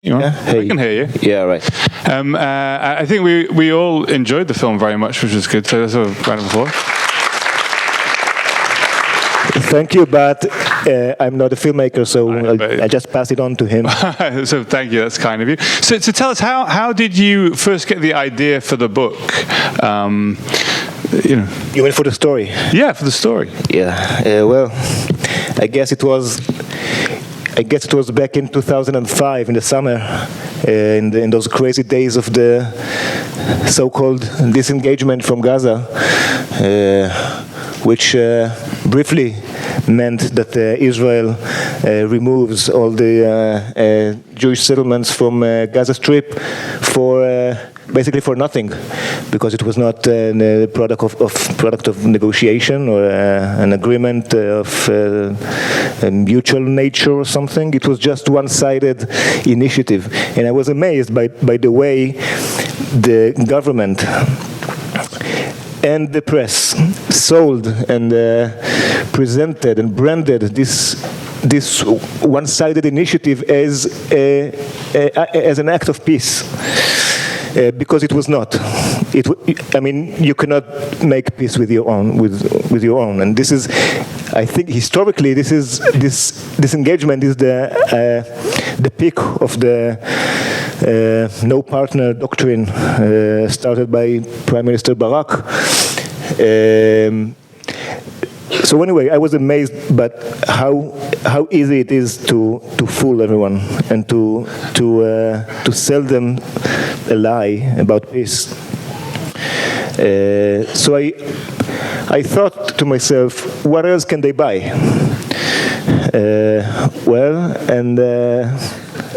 You know? Yeah. Hey. I can hear you. Yeah, right. I think we all enjoyed the film very much, which was good. So that's a round of applause. Thank you, but I'm not a filmmaker, so I just pass it on to him. So thank you, that's kind of you. So tell us, how did you first get the idea for the book? You know. You mean for the story? Yeah, for the story. Yeah. Well, I guess it was back in 2005 in the summer, in those crazy days of the so-called disengagement from Gaza, which briefly meant that Israel removes all the Jewish settlements from Gaza Strip for basically for nothing, because it was not a product of negotiation or an agreement of a mutual nature or something. It was just one-sided initiative, and I was amazed by the way the government and the press sold and presented and branded this one-sided initiative as an act of peace. Because it was not. I mean, you cannot make peace with your own, with your own. And this is, I think, historically, this engagement is the peak of the no partner doctrine started by Prime Minister Barak. So anyway, I was amazed, but how easy it is to fool everyone and to sell them a lie about peace. So I thought to myself, what else can they buy?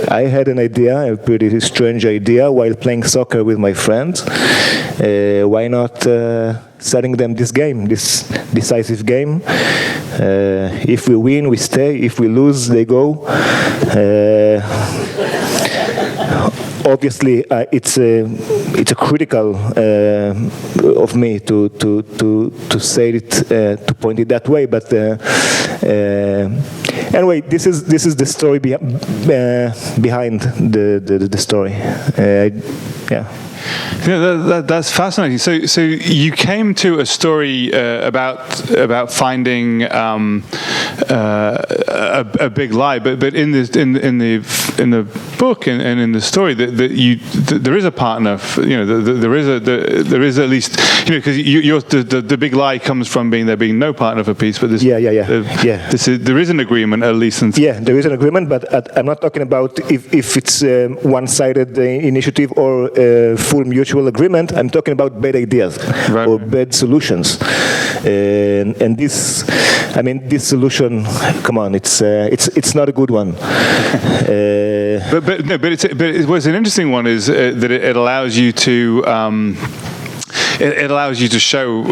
I had an idea, a pretty strange idea, while playing soccer with my friends. Why not selling them this game, this decisive game? If we win, we stay. If we lose, they go. Obviously, it's a critical of me to say it, to point it that way. But anyway, this is the story behind the story. Yeah. Yeah, that's fascinating. So you came to a story about finding a big lie, but in the book and in the story that there is a partner. There is at least because the big lie comes from there being no partner for peace. But there is an agreement at least. There is an agreement, but I'm not talking about if it's one-sided initiative or full mutual agreement. I'm talking about bad ideas or bad solutions, and this solution. Come on, it's not a good one. But what's an interesting one is that it allows you to. It allows you to show,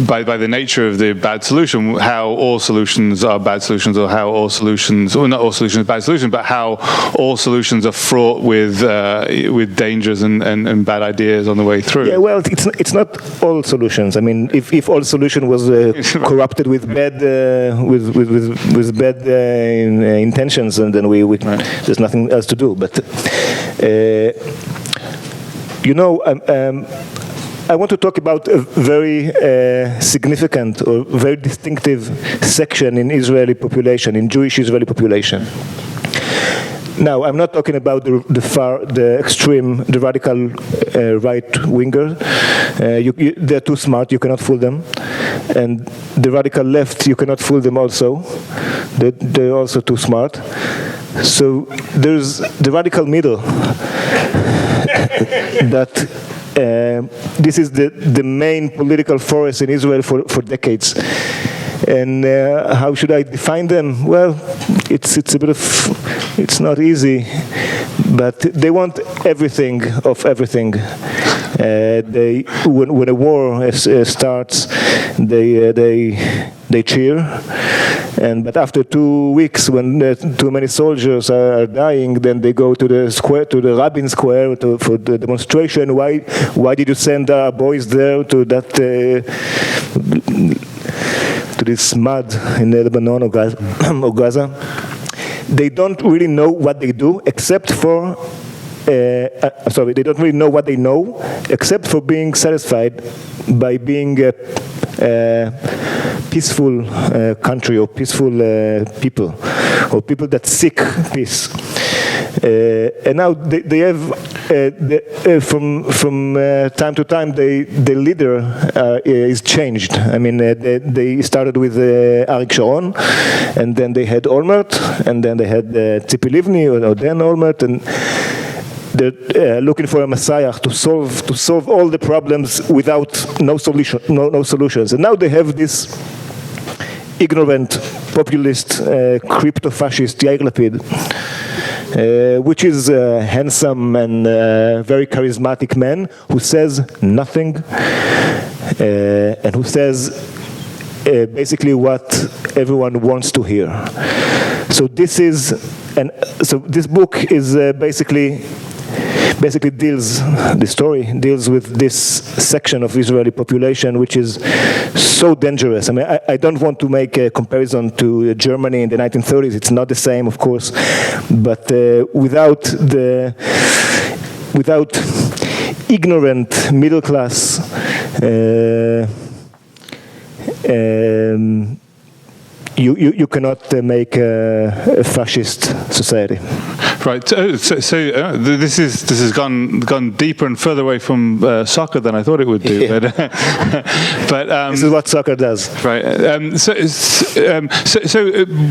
by the nature of the bad solution, how all solutions are bad solutions, or how all solutions, or not all solutions are bad solutions, but how all solutions are fraught with dangers and bad ideas on the way through. Yeah, well, it's not all solutions. I mean, if all solution was corrupted with bad with bad intentions, and then there's nothing else to do. But I want to talk about a very significant or very distinctive section in Israeli population, in Jewish Israeli population. Now, I'm not talking about the extreme, the radical right-winger. They're too smart, you cannot fool them. And the radical left, you cannot fool them also. They're also too smart. So there's the radical middle that this is the main political force in Israel for decades. And how should I define them? Well, it's a bit of, it's not easy, but they want everything of everything. When a war starts, they cheer, but after 2 weeks, when too many soldiers are dying, then they go to the square, to the Rabin Square, for the demonstration. Why did you send our boys there to that? To this mud in Lebanon or Gaza. they don't really know what they do except for they don't really know what they know, except for being satisfied by being a peaceful country or peaceful people, or people that seek peace. And now they have, from time to time, the leader is changed. I mean, they started with Arik Sharon, and then they had Olmert, and then they had Tzipi Livni, or then Olmert, and they're looking for a messiah to solve all the problems without no solutions. And now they have this ignorant, populist, crypto-fascist Yair Lapid, which is a handsome and very charismatic man who says nothing, and who says basically what everyone wants to hear. So this book is basically deals with this section of Israeli population, which is so dangerous. I mean, I don't want to make a comparison to Germany in the 1930s. It's not the same, of course, but without ignorant middle class, you cannot make a fascist society. Right. This has gone deeper and further away from soccer than I thought it would do. Yeah. But this is what soccer does. Right.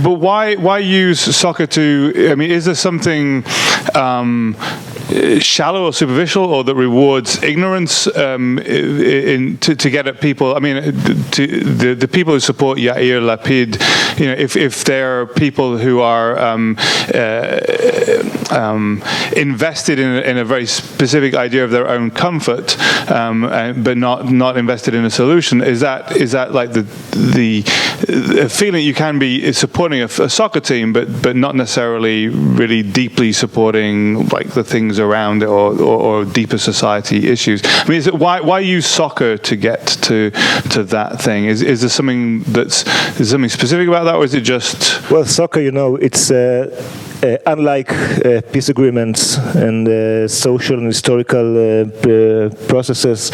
But why use soccer to? I mean, is there something shallow or superficial, or that rewards ignorance to get at people? I mean, to the people who support Yair Lapid, you know, if they're people who are invested in a very specific idea of their own comfort, but not invested in a solution, is that like the feeling you can be supporting a soccer team, but not necessarily really deeply supporting like the things around it or deeper society issues? I mean, why use soccer to get to that thing? Is there something something specific about that, or is it just? Well, soccer, you know, it's unlike peace agreements and social and historical processes.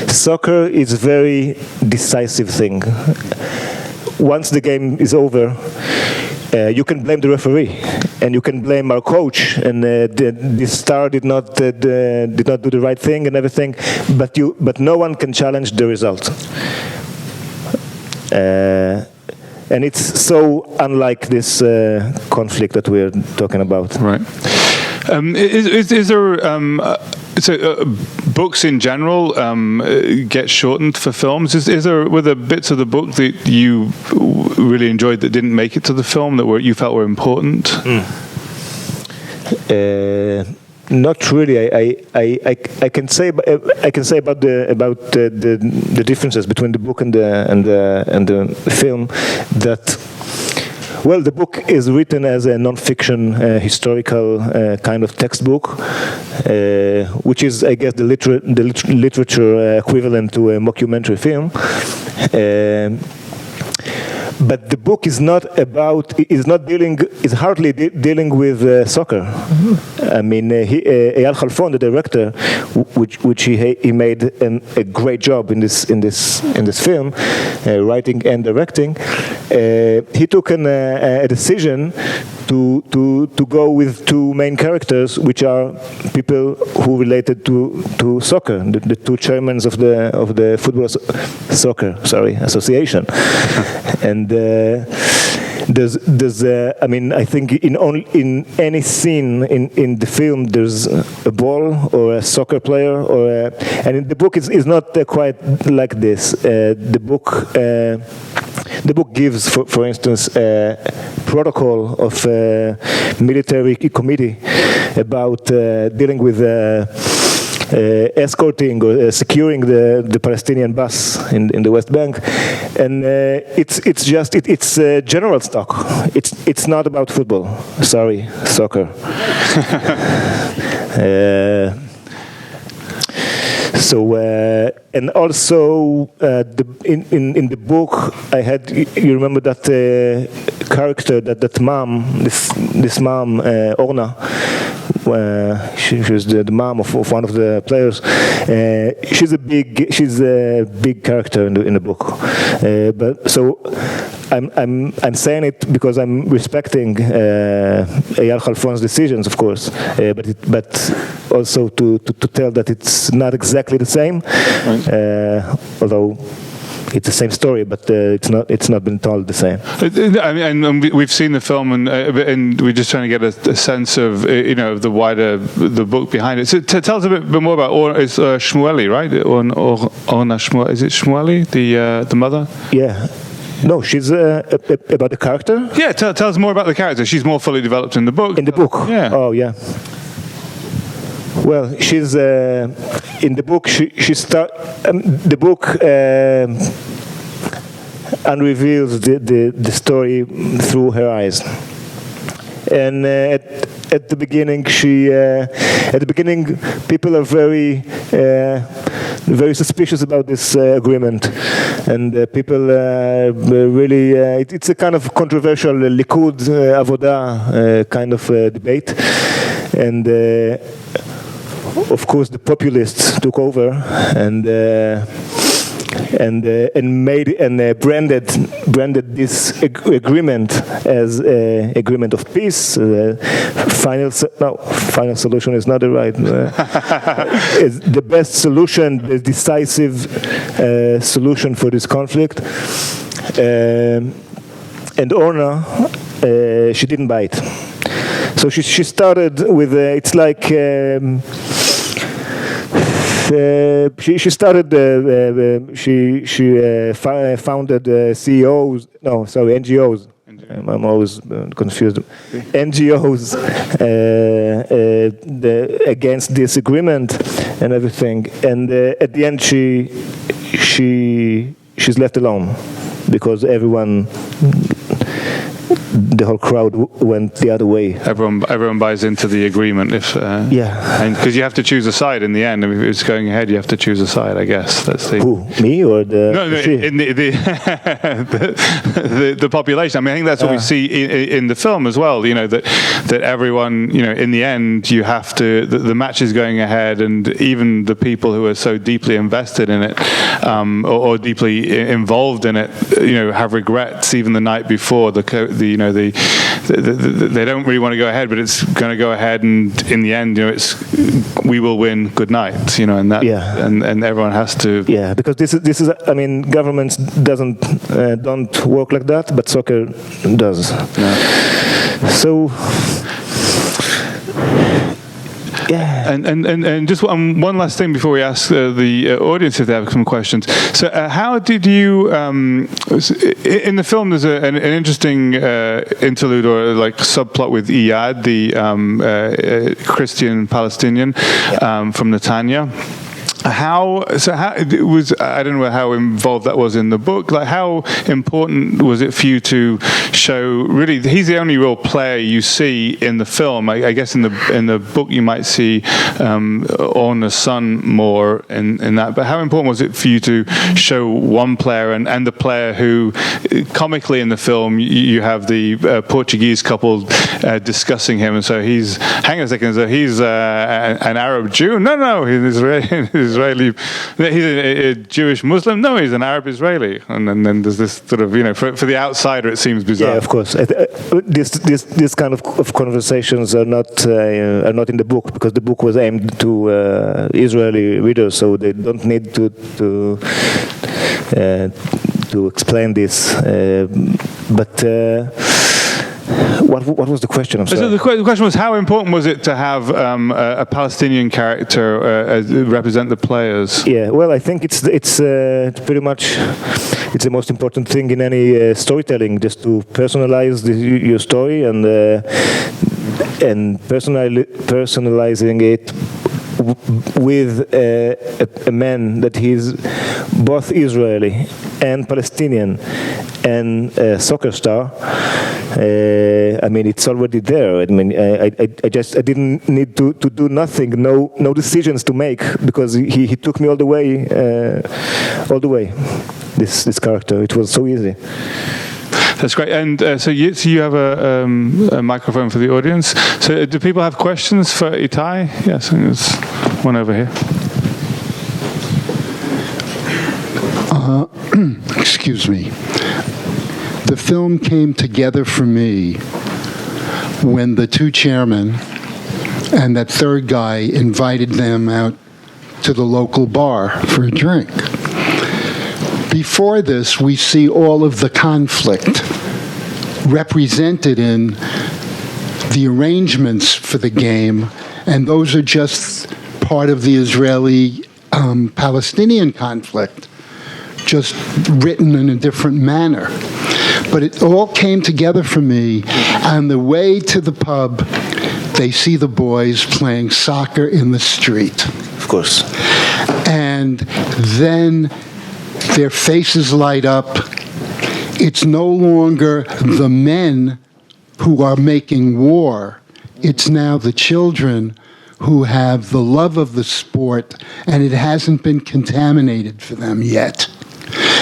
Soccer is a very decisive thing. Once the game is over, you can blame the referee, and you can blame our coach, and the star did not do the right thing and everything, but no one can challenge the result. And it's so unlike this conflict that we're talking about. Right. Is there books in general get shortened for films? Were there bits of the book that you really enjoyed that didn't make it to the film that you felt were important? Not really. I can say about the differences between the book and the film that. Well, the book is written as a non-fiction historical kind of textbook, which is, I guess, the literature equivalent to a mockumentary film. But the book is hardly dealing with soccer. I mean, Eyal Khalfon, the director, which he made a great job in this film, writing and directing. He took a decision to go with two main characters, which are people who related to soccer, the two chairmen of the football soccer association, and there's I mean, I think in any scene in the film there's a ball or a soccer player and in the book is not quite like this. The book gives, for instance, a protocol of a military committee about dealing with escorting or securing the Palestinian bus in the West Bank, and it's general stock. It's not about football. Sorry, soccer. So and also in the book I had, you remember that character, that mom, this mom Orna. She was the mom of one of the players. She's a big character in the book. But so I'm saying it because I'm respecting Eyal Halfon's decisions, of course. But also to tell that it's not exactly the same, right. Although it's the same story, but it's not been told the same. I mean, and we've seen the film, and we're just trying to get a sense of the wider the book behind it. So tell us a bit more about Shmueli, right? Orna Shmueli. Is it Shmueli, the mother? Yeah. No, she's about the character. Yeah, tell us more about the character. She's more fully developed in the book. In the book. Yeah. Oh, yeah. Well, she's in the book. The book unreveals the story through her eyes, and at the beginning, people are very suspicious about this agreement, and people really. It's a kind of controversial Likud Avoda kind of debate, and. Of course, the populists took over and branded this agreement as an agreement of peace. Final solution is not the right. It's the best solution, the decisive solution for this conflict. And Orna, she didn't buy it. So she started with it's like. She started. She founded NGOs. I'm always confused. NGOs against this agreement and everything. And at the end, she's left alone because everyone. The whole crowd went the other way. Everyone buys into the agreement, yeah, and because you have to choose a side in the end. I mean, if it's going ahead, you have to choose a side. I guess that's the who, me or the in the population. I mean, I think that's what we see in the film as well. That everyone, in the end, you have to. The match is going ahead, and even the people who are so deeply invested in it or deeply involved in it, have regrets even the night before. They don't really want to go ahead, but it's going to go ahead, and in the end, we will win. Good night, and that, and everyone has to. Yeah, because this is. I mean, governments don't work like that, but soccer does. Yeah. So. Yeah. And just one last thing before we ask the audience if they have some questions. So how did you, in the film there's an interesting interlude or like subplot with Iyad, the Christian Palestinian from Netanya. How it was? I don't know how involved that was in the book. Like, how important was it for you to show? Really, he's the only real player you see in the film. I guess in the book you might see Orna's son more in that. But how important was it for you to show one player and the player who, comically in the film, you have the Portuguese couple discussing him, and so he's hang on a second. So he's an Arab Jew? No, he's Israeli. He's a Jewish Muslim? No, he's an Arab Israeli. And then there's this sort of, for the outsider it seems bizarre. Yeah, of course. This kind of conversations are not in the book because the book was aimed to Israeli readers, so they don't need to explain this. But. What was the question? I'm sorry. So the question was, how important was it to have a Palestinian character represent the players? Yeah, well, I think it's pretty much the most important thing in any storytelling, just to personalize your story and personalizing it with a man that he's both Israeli and Palestinian and a soccer star, I mean, it's already there. I mean, I didn't need to do nothing, no decisions to make, because he took me all the way. This character, it was so easy. That's great. And so you have a microphone for the audience. So do people have questions for Itay? Yes, there's one over here. Excuse me. The film came together for me when the two chairmen and that third guy invited them out to the local bar for a drink. Before this, we see all of the conflict represented in the arrangements for the game, and those are just part of the Israeli-Palestinian conflict, just written in a different manner. But it all came together for me. On the way to the pub, they see the boys playing soccer in the street. Of course. And then their faces light up. It's no longer the men who are making war. It's now the children who have the love of the sport, and it hasn't been contaminated for them yet.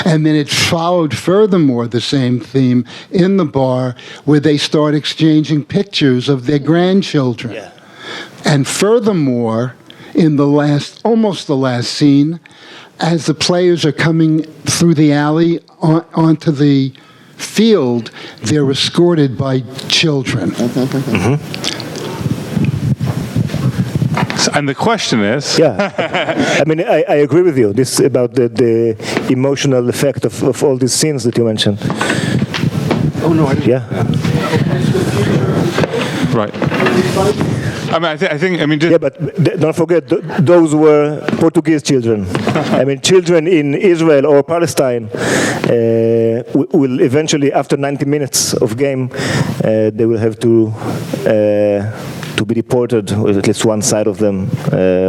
And then it followed, furthermore, the same theme in the bar, where they start exchanging pictures of their grandchildren. Yeah. And furthermore, in almost the last scene, as the players are coming through the alley onto the field, they're escorted by children. Mm-hmm. And the question is... Yeah, I mean, I agree with you. This about the emotional effect of all these scenes that you mentioned. Oh, no, I didn't. Yeah. Right. I mean, I think. Just yeah, but don't forget, those were Portuguese children. I mean, children in Israel or Palestine will eventually, after 90 minutes of game, they will have to be deported, with at least one side of them,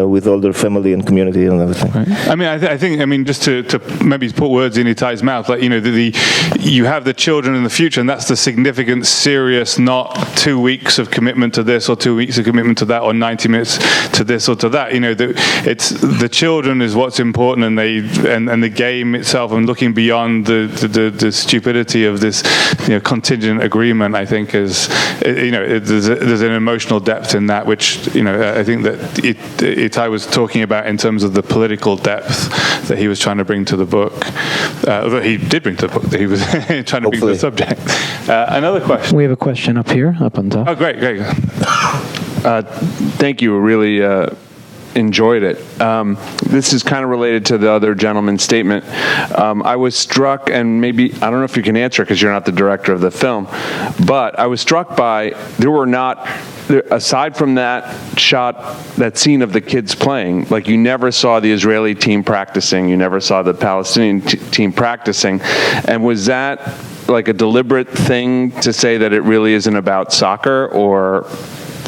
with all their family and community and everything. Right. I mean, I think. Just to maybe put words in Itay's mouth, like you have the children in the future, and that's the significant, serious, not 2 weeks of commitment to this or 2 weeks of commitment to that or 90 minutes to this or to that. It's the children is what's important, and the game itself, and looking beyond the stupidity of this contingent agreement. I think is there's an emotional depth in that, which I think that Itay was talking about in terms of the political depth that he was trying to bring to the book. Although he did bring to the book, that he was trying to bring to the subject. Another question. We have a question up here, up on top. Oh, great. Thank you. Really enjoyed it. This is kind of related to the other gentleman's statement. I was struck, and maybe, I don't know if you can answer because you're not the director of the film, but I was struck by, aside from that scene of the kids playing, like you never saw the Israeli team practicing, you never saw the Palestinian team practicing, and was that like a deliberate thing to say that it really isn't about soccer, or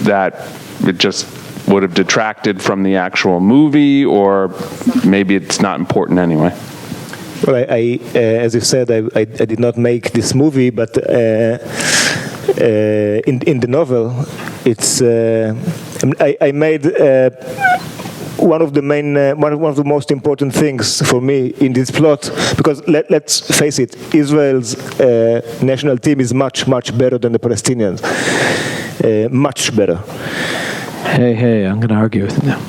that it just would have detracted from the actual movie, or maybe it's not important anyway? Well, I as you said, I did not make this movie, but in the novel, it's I made one of the most important things for me in this plot, because let's face it, Israel's national team is much better than the Palestinians, much better. Hey, I'm going to argue with you now.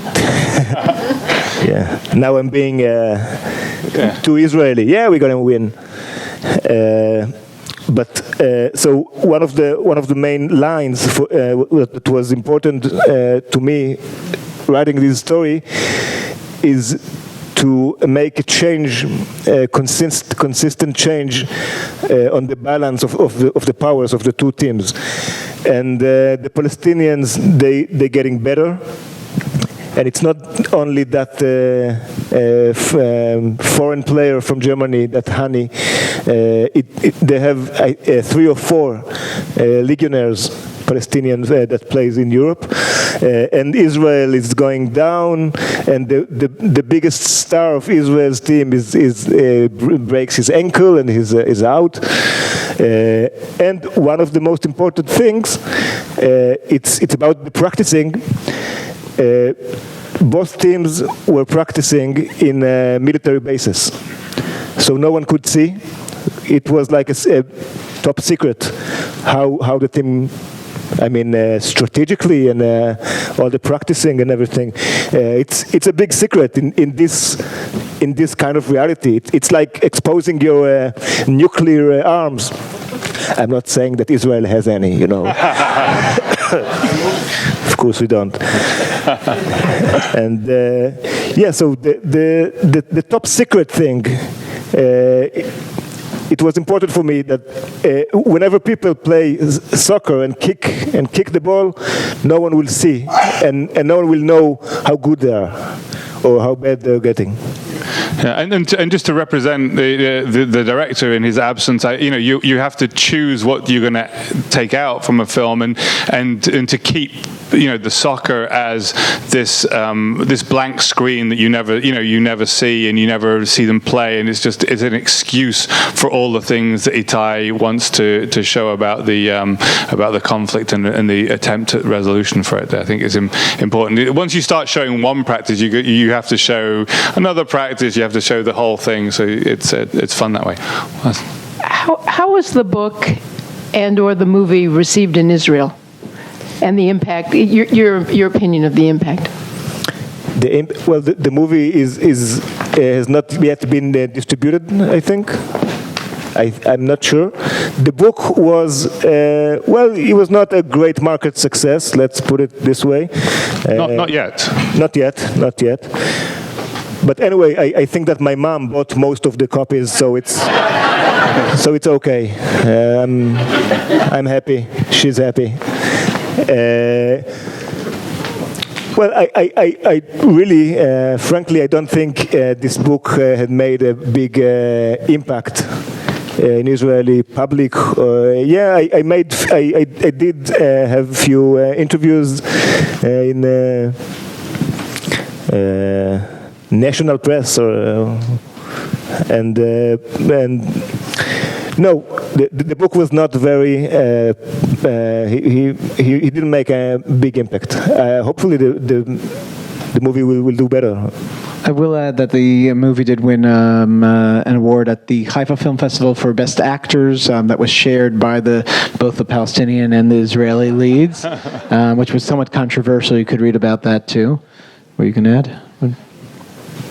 Yeah, now I'm being too Israeli. Yeah, we're going to win. But so one of the main lines that was important to me writing this story is to make a change, consistent change on the balance of the powers of the two teams. And the Palestinians, they're getting better, and it's not only that foreign player from Germany, that Hani. They have 3 or 4 legionnaires, Palestinians that plays in Europe, and Israel is going down, and the biggest star of Israel's team breaks his ankle and is out. And one of the most important things, it's about the practicing. Both teams were practicing in military bases, so no one could see. It was like a top secret how the team, strategically and all the practicing and everything. It's a big secret in this kind of reality. It's like exposing your nuclear arms. I'm not saying that Israel has any, Of course we don't. And so the top secret thing. It was important for me that whenever people play soccer and kick the ball, no one will see, and no one will know how good they are or how bad they're getting. Yeah, and just to represent the director in his absence, you have to choose what you're going to take out from a film, and to keep the soccer as this blank screen that you never see, and you never see them play, and it's an excuse for all the things that Itay wants to show about the conflict and the attempt at resolution for it. I think is important. Once you start showing one practice, you have to show another practice. You have to show the whole thing. So it's fun that way. How was the book and/or the movie received in Israel? And the impact, your opinion of the impact. The movie has not yet been distributed, I think. I'm not sure. The book was, it was not a great market success, let's put it this way. Not yet. Not yet. But anyway, I think that my mom bought most of the copies, so it's okay. I'm happy. She's happy. I really, frankly, I don't think this book had made a big impact in Israeli public. I did have a few interviews in national press, and no, the book was not very. He didn't make a big impact. Hopefully, the movie will do better. I will add that the movie did win an award at the Haifa Film Festival for Best Actors that was shared by both the Palestinian and the Israeli leads, which was somewhat controversial. You could read about that too. What you can add?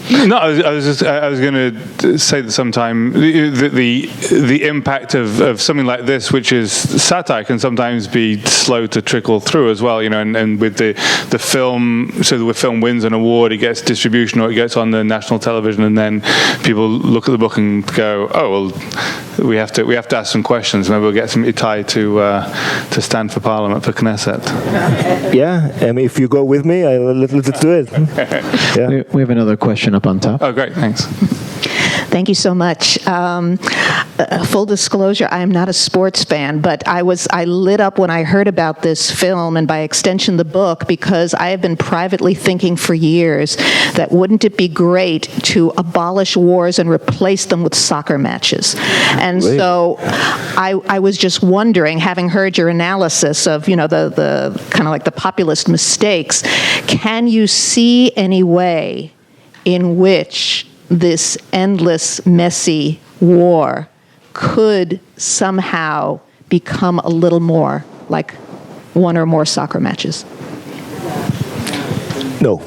No, I was going to say that sometime the impact of something like this, which is satire, can sometimes be slow to trickle through as well. And with the film, so the film wins an award, it gets distribution or it gets on the national television, and then people look at the book and go, "Oh, well, we have to ask some questions. Maybe we'll get some Itay to stand for Parliament for Knesset." Yeah, if you go with me, let's do it. Yeah. We have another question up on top. Oh, great, thanks. Thank you so much. Full disclosure, I am not a sports fan, but I lit up when I heard about this film, and by extension the book, because I have been privately thinking for years that wouldn't it be great to abolish wars and replace them with soccer matches? And so I was just wondering, having heard your analysis of, the kind of like the populist mistakes, can you see any way in which this endless, messy war could somehow become a little more like one or more soccer matches? No,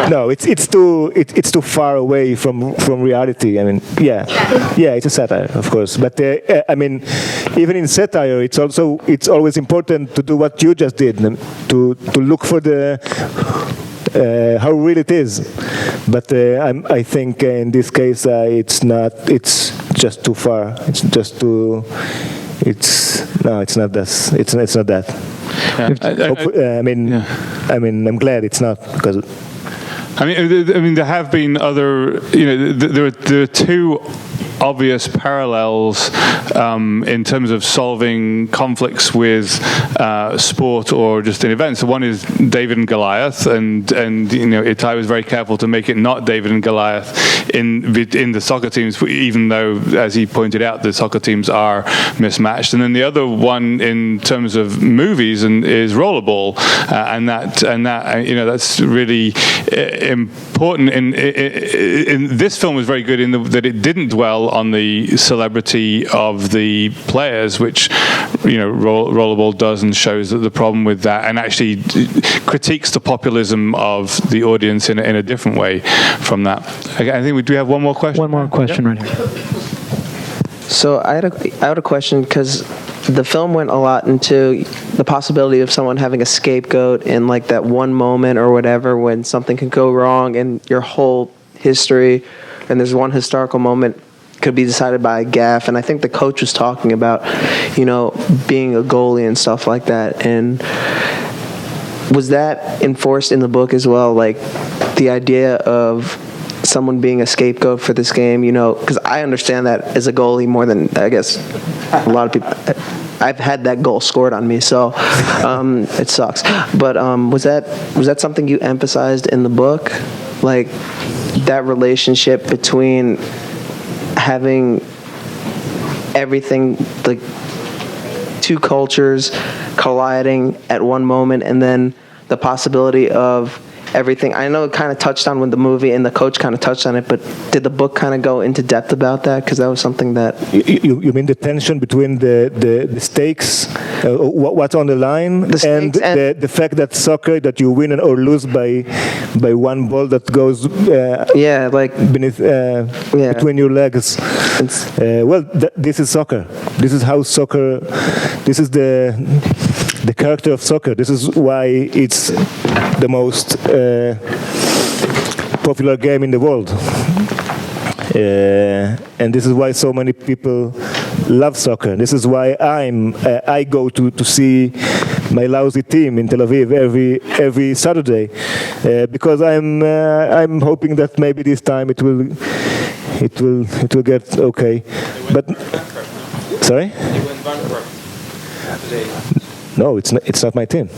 no, it's too far away from reality. I mean, yeah, it's a satire, of course. But even in satire, it's always important to do what you just did, to look for how real it is. But I think in this case it's not. It's just too far. It's not that. It's not that. Yeah. I mean, I'm glad it's not, because I mean, there have been other. There are two obvious parallels in terms of solving conflicts with sport or just in events. One is David and Goliath, and Itay was very careful to make it not David and Goliath in the soccer teams, even though, as he pointed out, the soccer teams are mismatched. And then the other one in terms of movies is Rollerball, and that's really important. In this film was very good in that it didn't dwell on the celebrity of the players, which Rollerball does, and shows that the problem with that, and actually critiques the populism of the audience in a different way from that. I think we do have one more question. One more question right here. So I had a question, because the film went a lot into the possibility of someone having a scapegoat in like that one moment or whatever when something could go wrong in your whole history, and there's one historical moment could be decided by a gaffe. And I think the coach was talking about, being a goalie and stuff like that. And was that enforced in the book as well? Like the idea of someone being a scapegoat for this game, because I understand that as a goalie more than, I guess, a lot of people. I've had that goal scored on me, so it sucks. But was that something you emphasized in the book? Like that relationship between having everything, like two cultures colliding at one moment, and then the possibility of everything. I know it kind of touched on with the movie, and the coach kind of touched on it, but did the book kind of go into depth about that? Because that was something that... You mean the tension between the stakes, what's on the line, and the fact that soccer, that you win or lose by one ball that goes beneath between your legs. This is soccer. This is how soccer... This is the character of soccer. This is why it's the most popular game in the world. And this is why so many people love soccer. This is why I go to see my lousy team in Tel Aviv every Saturday, because I'm hoping that maybe this time it will get okay. But sorry? No, it's not my team.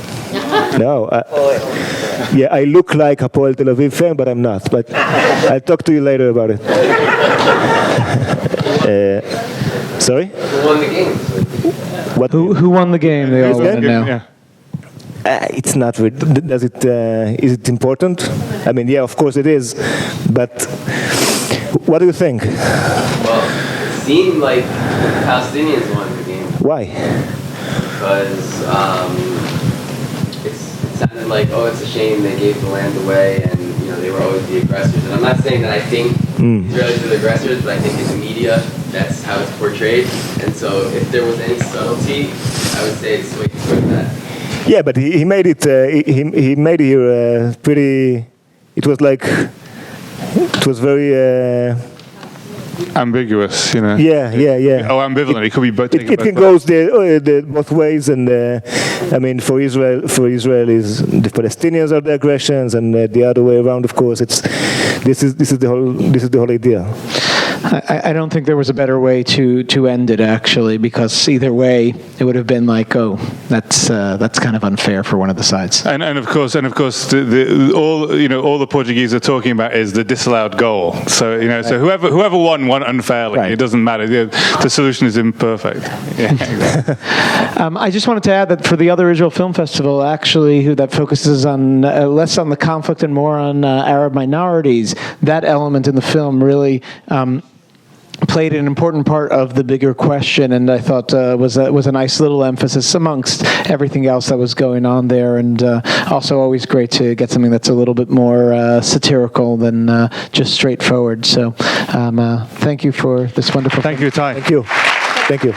No. I look like a Hapoel Tel Aviv fan, but I'm not. But I'll talk to you later about it. Sorry? Who won the game? Who won the game? They all want to know. Yeah. It's not. Does it? Is it important? I mean, yeah, of course it is. But what do you think? Well, it seemed like the Palestinians won the game. Why? Because it sounded like, it's a shame they gave the land away, and they were always the aggressors. And I'm not saying that I think Israelis are the aggressors, but I think in the media that's how it's portrayed. And so if there was any subtlety, I would say it's swayed toward that. Yeah, but he made it. He made it here pretty. It was like. It was very. Ambiguous, Yeah. Oh, ambivalent. It could be both. It can go both ways, and I mean, for Israelis, the Palestinians are the aggressions, and the other way around. Of course, this is the whole idea. I don't think there was a better way to end it, actually, because either way it would have been like, that's kind of unfair for one of the sides. And of course, all the Portuguese are talking about is the disallowed goal. So so whoever won unfairly. Right. It doesn't matter. The solution is imperfect. Yeah, exactly. I just wanted to add that for the other Israel Film Festival, actually, that focuses on less on the conflict and more on Arab minorities, that element in the film really played an important part of the bigger question, and I thought was a nice little emphasis amongst everything else that was going on there, and also always great to get something that's a little bit more satirical than just straightforward. So thank you for this wonderful. Thank you, Itay. Thank you.